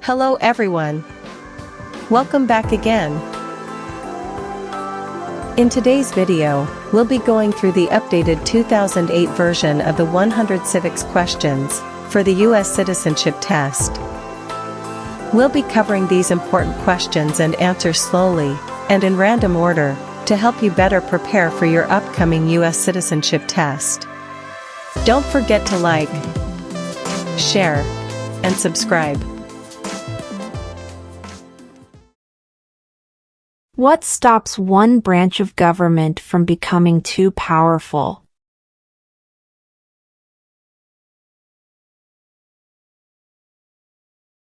Hello everyone. Welcome back again. In today's video, we'll be going through the updated 2008 version of the 100 civics questions for the U.S. citizenship test. We'll be covering these important questions and answers slowly and in random order to help you better prepare for your upcoming U.S. citizenship test. Don't forget to like, share, and subscribe. What stops one branch of government from becoming too powerful?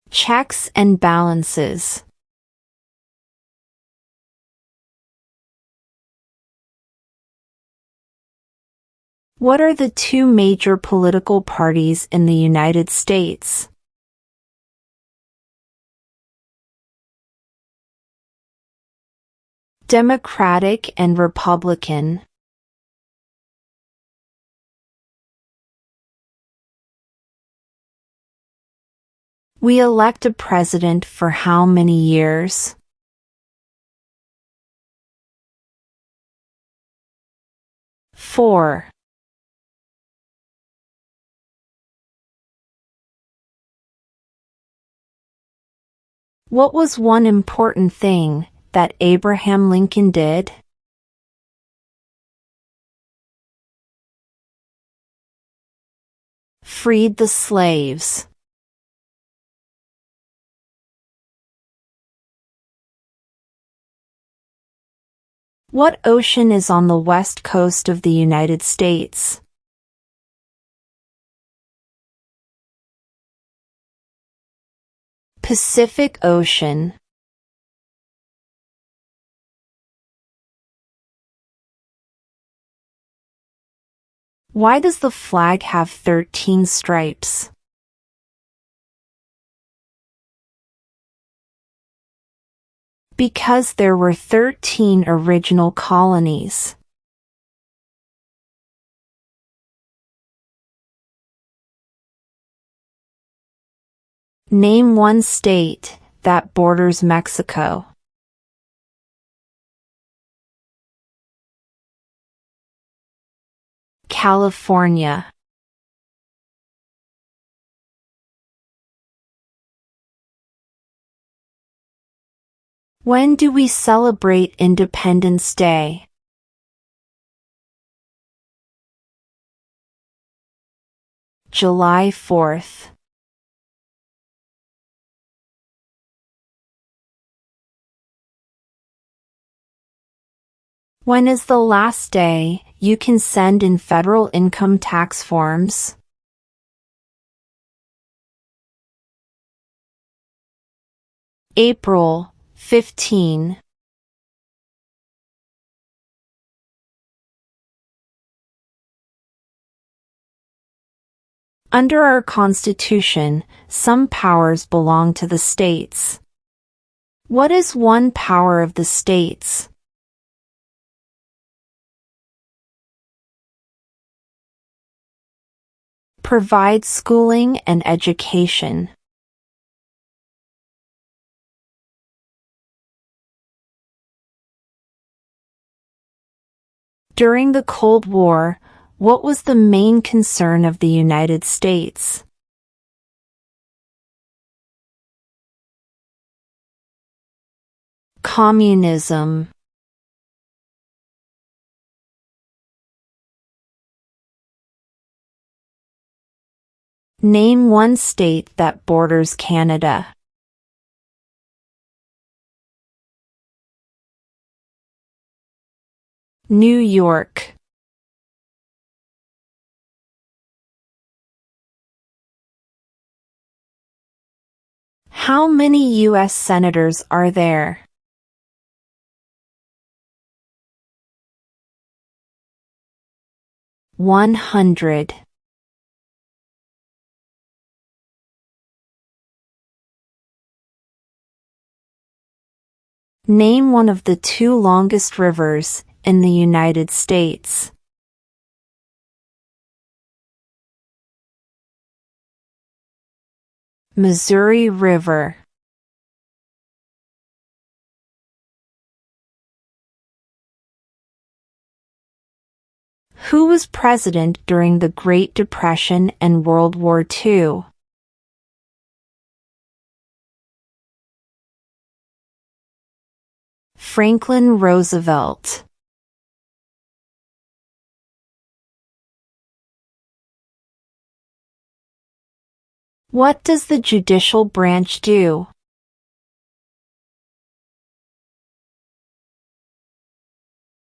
Checks and balances. What are the two major political parties in the United States? Democratic and Republican. We elect a president for how many years? 4. What was one important thing that Abraham Lincoln did? Freed the slaves. What ocean is on the west coast of the United States? Pacific Ocean. Why does the flag have 13 stripes? Because there were 13 original colonies. Name one state that borders Mexico. California. When do we celebrate Independence Day? July 4th. When is the last day you can send in federal income tax forms? April 15. Under our Constitution, some powers belong to the states. What is one power of the states? Provide schooling and education. During the Cold War, what was the main concern of the United States? Communism. Name one state that borders Canada. New York. How many U.S. senators are there? 100. Name one of the two longest rivers in the United States. Missouri River. Who was president during the Great Depression and World War II? Franklin Roosevelt. What does the judicial branch do?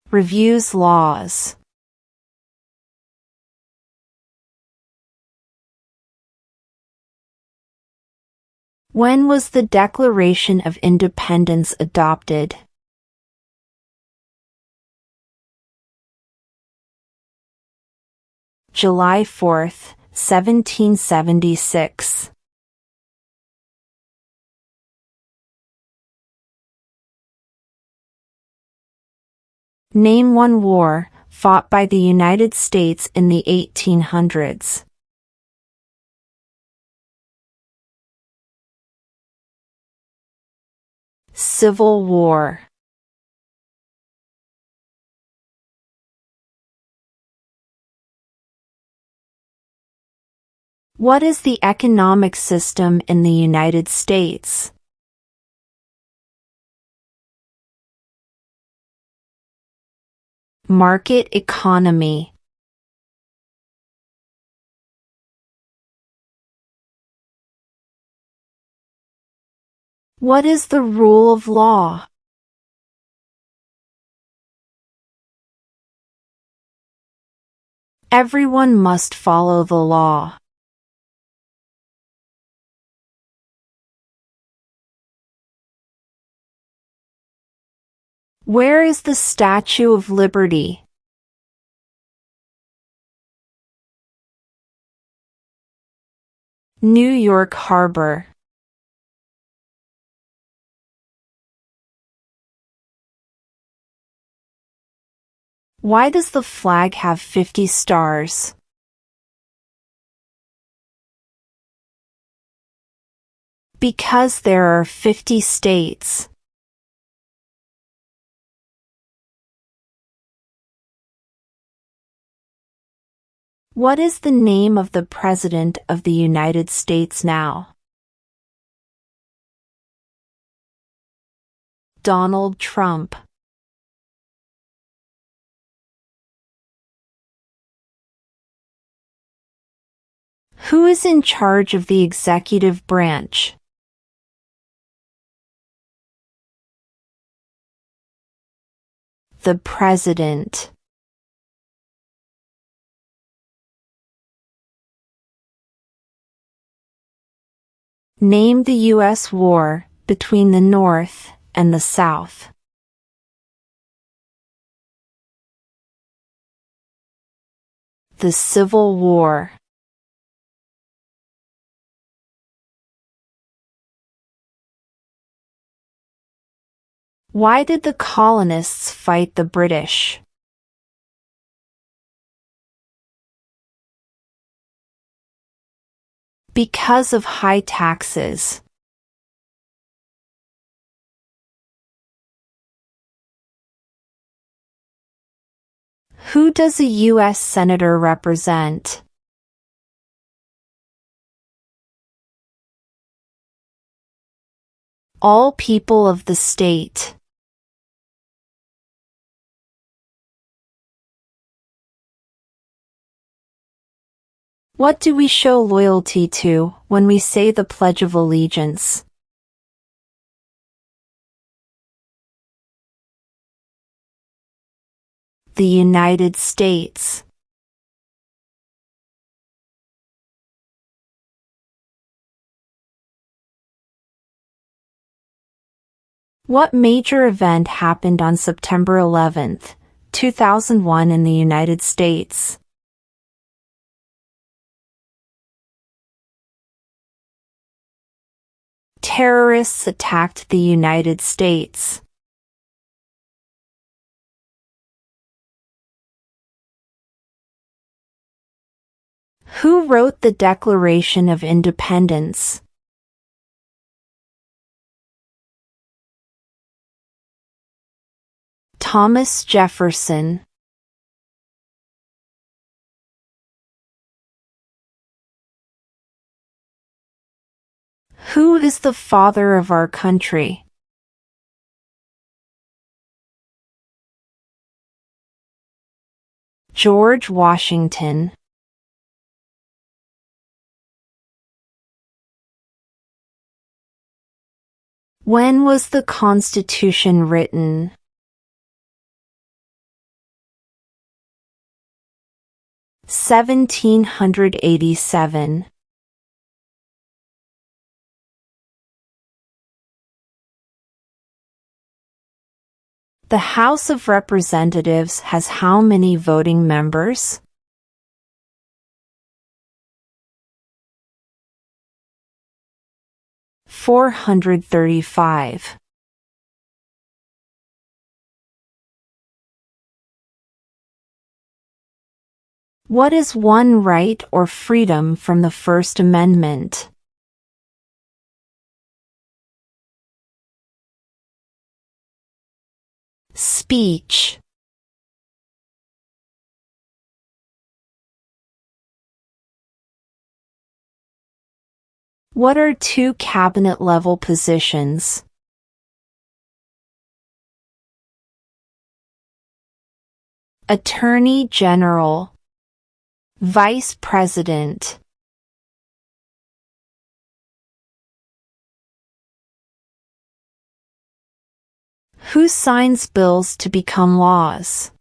Reviews laws. When was the Declaration of Independence adopted? July 4, 1776. Name one war fought by the United States in the 1800s. Civil War. What is the economic system in the United States? Market economy. What is the rule of law? Everyone must follow the law. Where is the Statue of Liberty? New York Harbor. Why does the flag have 50 stars? Because there are 50 states. What is the name of the President of the United States now? Donald Trump. Who is in charge of the executive branch? The President. Name the U.S. war between the North and the South. The Civil War. Why did the colonists fight the British? Because of high taxes. Who does a U.S. Senator represent? All people of the state. What do we show loyalty to when we say the Pledge of Allegiance? The United States. What major event happened on September 11, 2001 in the United States? Terrorists attacked the United States. Who wrote the Declaration of Independence? Thomas Jefferson. Who is the father of our country? George Washington. When was the Constitution written? 1787. The House of Representatives has how many voting members? 435. What is one right or freedom from the First Amendment? Speech. What are two cabinet-level positions? Attorney General. Vice President. Who signs bills to become laws?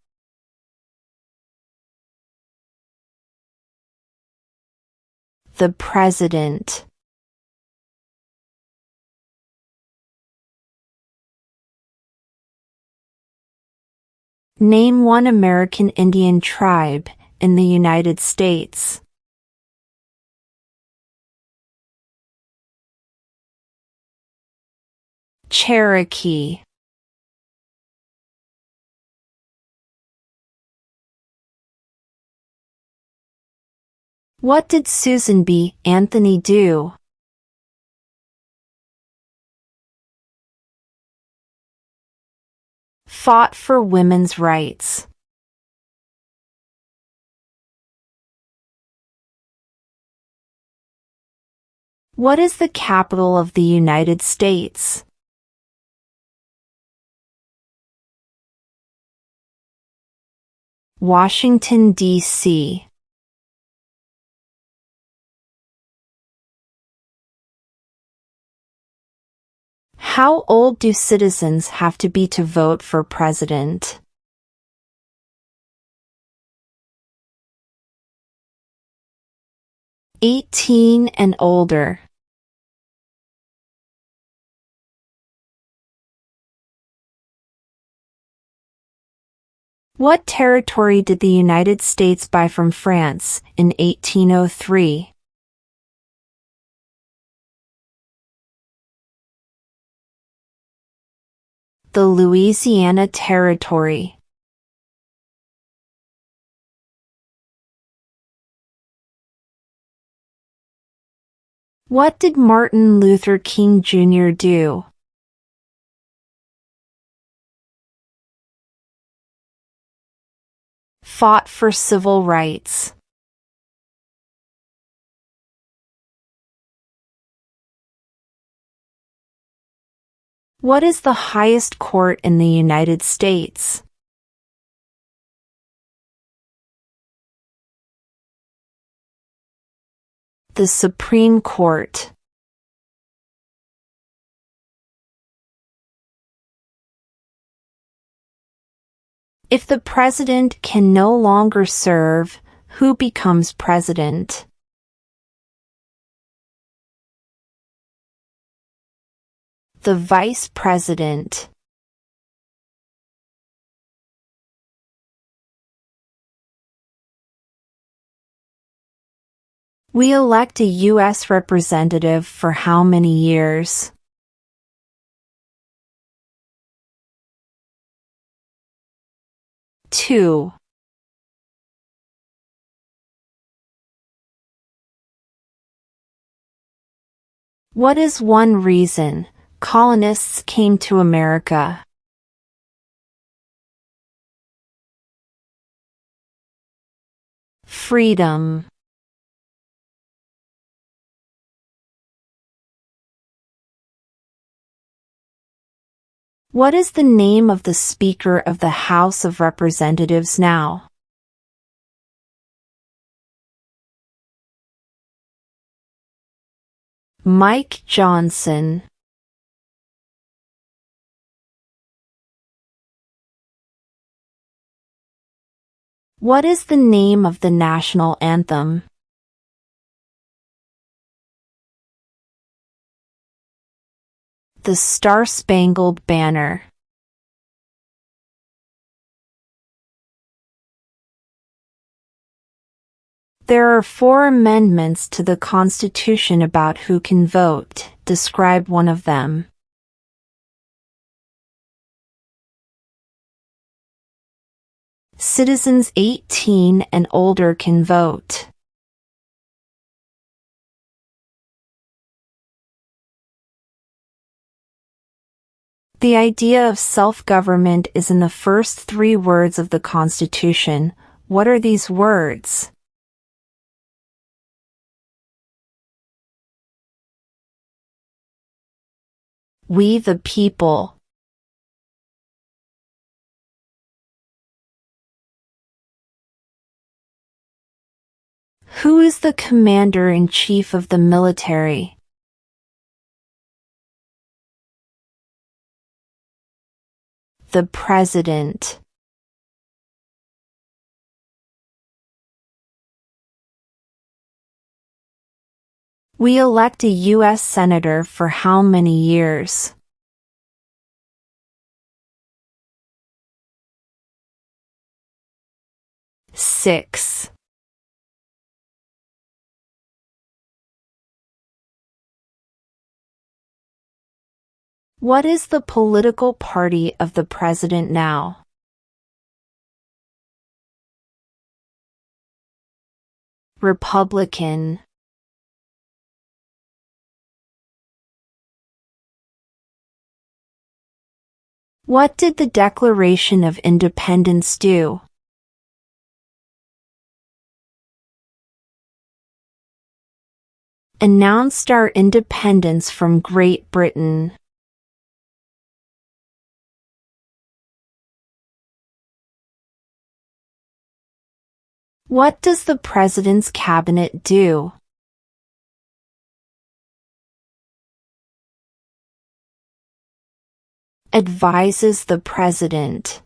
The President. Name one American Indian tribe in the United States. Cherokee. What did Susan B. Anthony do? Fought for women's rights. What is the capital of the United States? Washington, D.C. How old do citizens have to be to vote for president? 18 and older. What territory did the United States buy from France in 1803? The Louisiana Territory. What did Martin Luther King Jr. do? Fought for civil rights. What is the highest court in the United States? The Supreme Court. If the president can no longer serve, who becomes president? The vice president. We elect a U.S. representative for how many years? 2. What is one reason colonists came to America? Freedom. What is the name of the Speaker of the House of Representatives now? Mike Johnson. What is the name of the national anthem? The Star-Spangled Banner. There are 4 amendments to the Constitution about who can vote. Describe one of them. Citizens 18 and older can vote. The idea of self-government is in the first 3 words of the Constitution. What are these words? We the people. Who is the commander-in-chief of the military? The president. We elect a U.S. Senator for how many years? 6. What is the political party of the president now? Republican. What did the Declaration of Independence do? Announced our independence from Great Britain. What does the President's Cabinet do? Advises the President.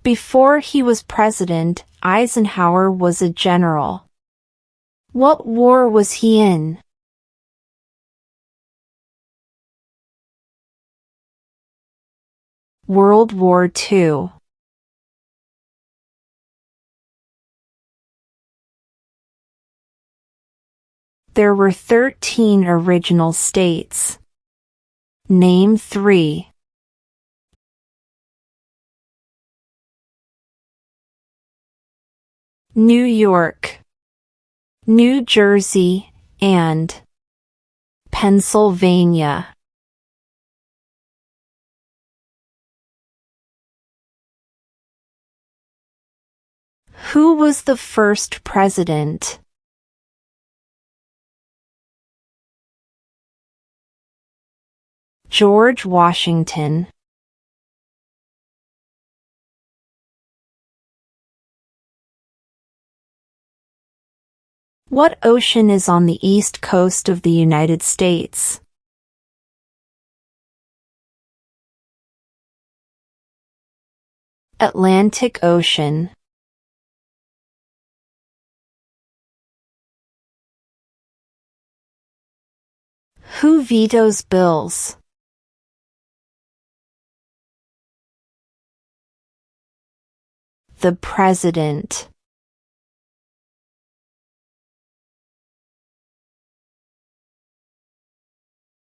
Before he was president, Eisenhower was a general. What war was he in? World War II. There were 13 original states. Name 3. New York, New Jersey, and Pennsylvania. Who was the first president? George Washington. What ocean is on the east coast of the United States? Atlantic Ocean. Who vetoes bills? The President.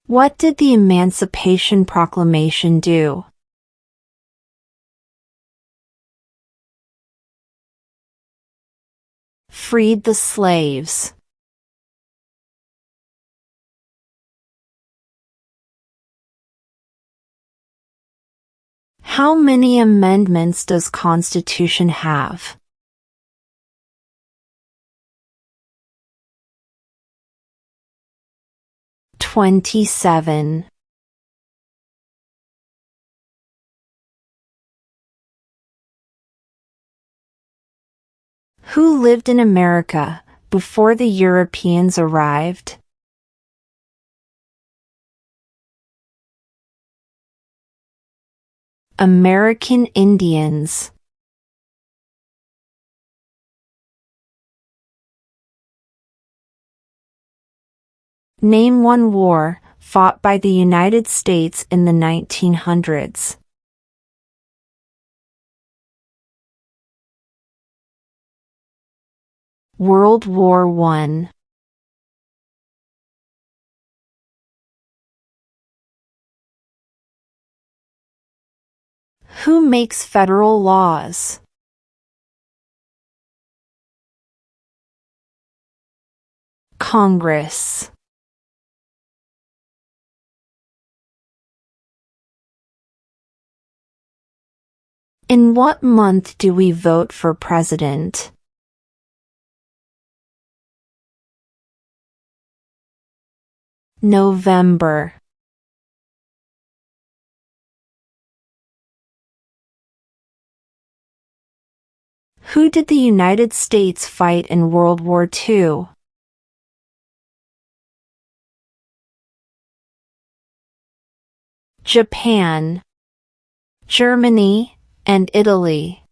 What did the Emancipation Proclamation do? Freed the slaves. How many amendments does Constitution have? 27. Who lived in America before the Europeans arrived? American Indians. Name one war fought by the United States in the 1900s. World War I. Who makes federal laws? Congress. In what month do we vote for president? November. Who did the United States fight in World War II? Japan, Germany, and Italy.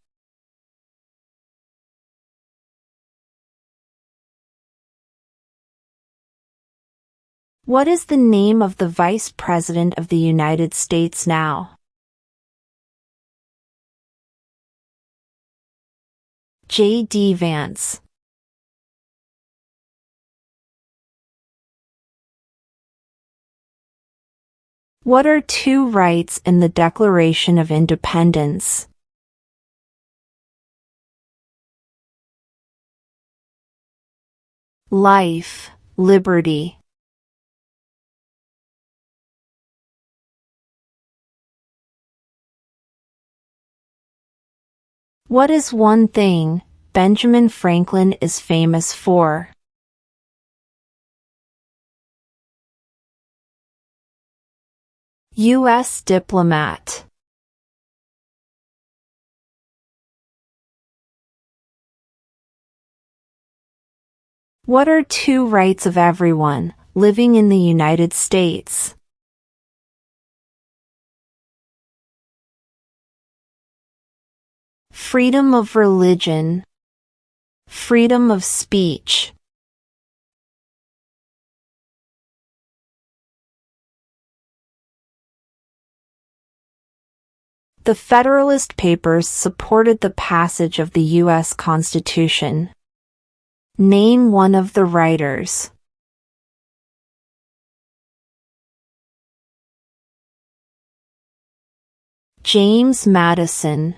What is the name of the Vice President of the United States now? J.D. Vance. What are two rights in the Declaration of Independence? Life, liberty. What is one thing Benjamin Franklin is famous for? U.S. diplomat. What are two rights of everyone living in the United States? Freedom of religion, freedom of speech. The Federalist Papers supported the passage of the U.S. Constitution. Name one of the writers. James Madison.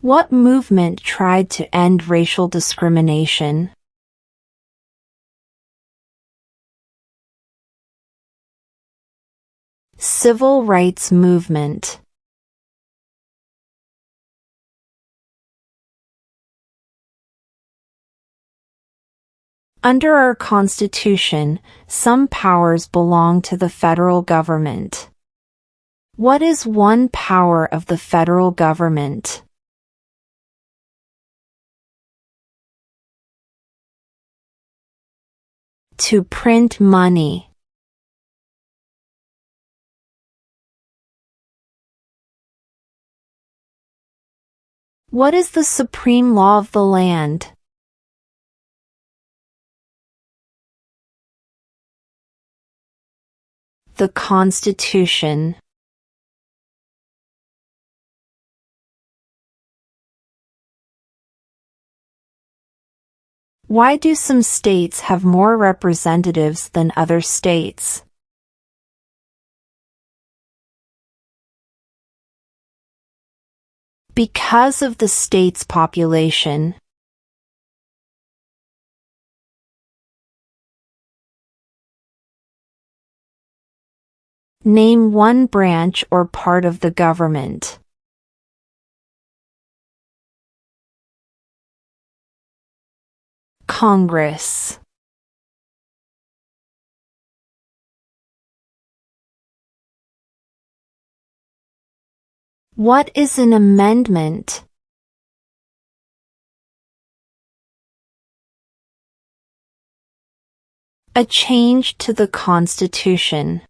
What movement tried to end racial discrimination? Civil rights movement. Under our Constitution, some powers belong to the federal government. What is one power of the federal government? To print money. What is the supreme law of the land? The Constitution. Why do some states have more representatives than other states? Because of the state's population. Name one branch or part of the government. Congress. What is an amendment? A change to the Constitution.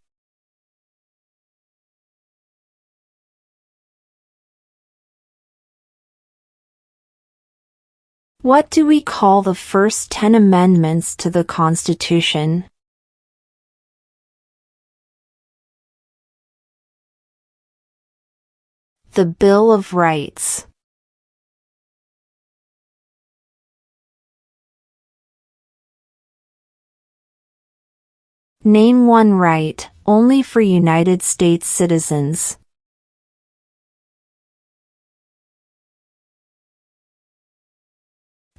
What do we call the first 10 amendments to the Constitution? The Bill of Rights. Name one right, only for United States citizens.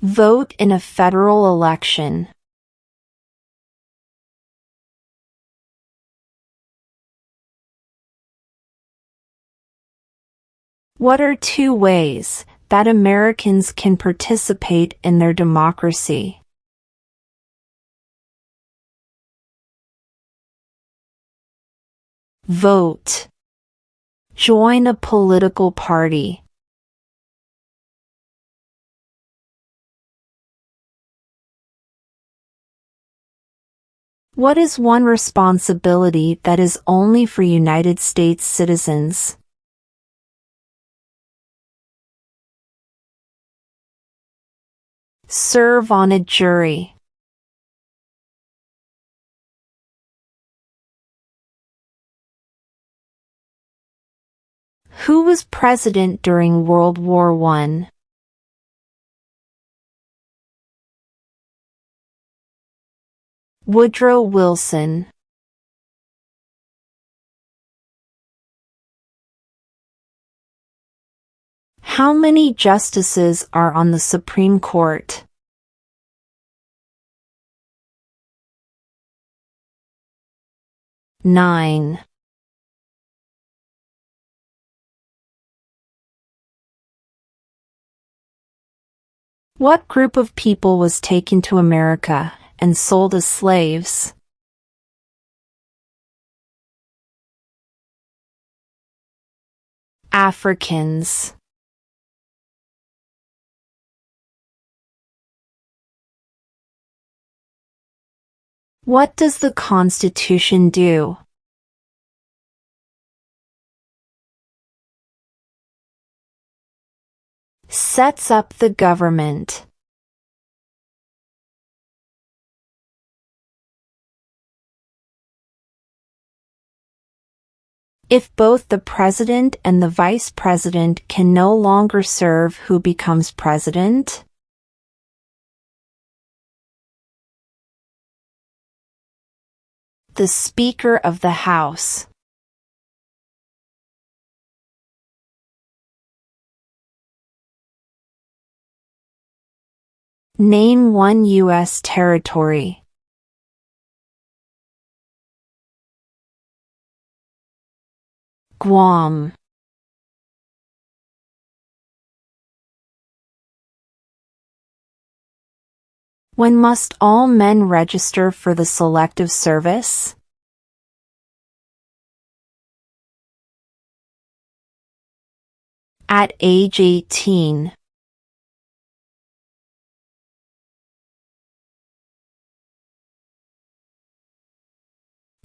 Vote in a federal election. What are two ways that Americans can participate in their democracy? Vote. Join a political party. What is one responsibility that is only for United States citizens? Serve on a jury. Who was president during World War I? Woodrow Wilson. How many justices are on the Supreme Court? 9. What group of people was taken to America and sold as slaves? Africans. What does the Constitution do? Sets up the government. If both the president and the vice president can no longer serve, who becomes president? The Speaker of the House. Name one U.S. territory. Guam. When must all men register for the Selective Service? At age 18.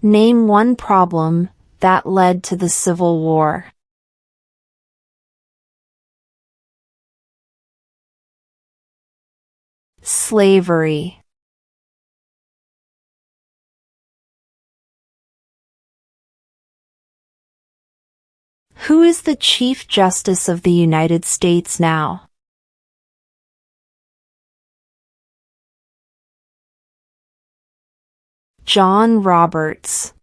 Name one problem that led to the Civil War. Slavery. Who is the Chief Justice of the United States now? John Roberts.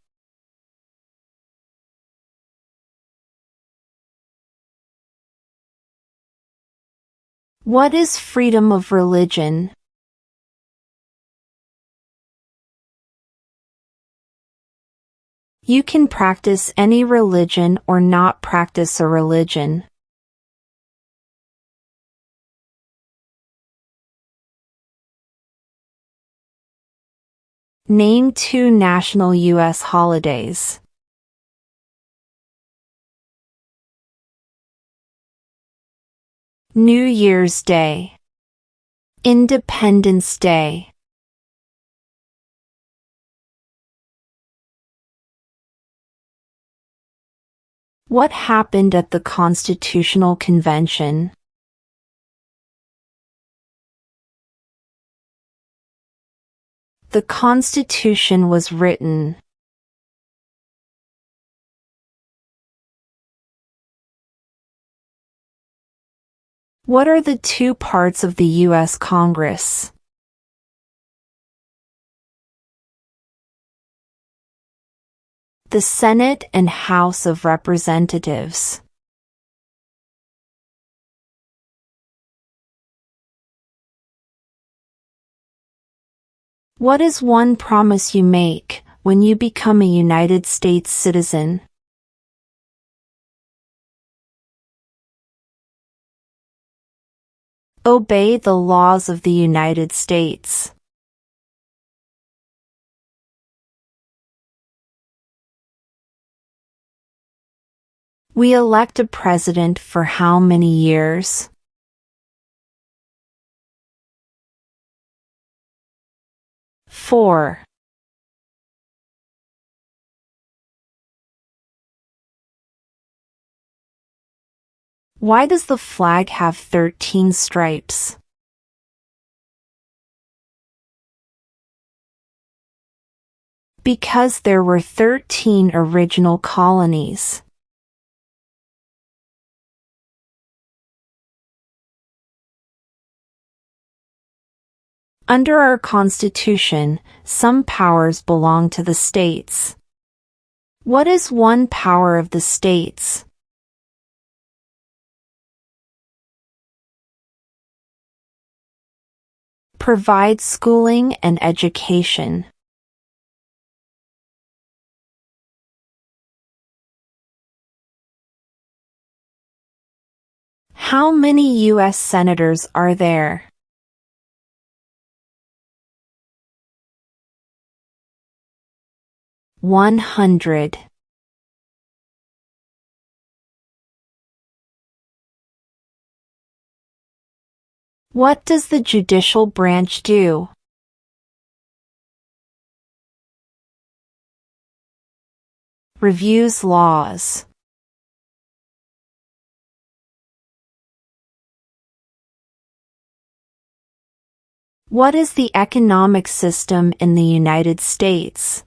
What is freedom of religion? You can practice any religion or not practice a religion. Name 2 national U.S. holidays. New Year's Day. Independence Day. What happened at the Constitutional Convention? The Constitution was written. What are the 2 parts of the U.S. Congress? The Senate and House of Representatives. What is one promise you make when you become a United States citizen? Obey the laws of the United States. We elect a president for how many years? 4. Why does the flag have 13 stripes? Because there were 13 original colonies. Under our Constitution, some powers belong to the states. What is one power of the states? Provide schooling and education. How many U.S. senators are there? 100. What does the judicial branch do? Reviews laws. What is the economic system in the United States?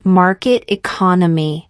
Market economy.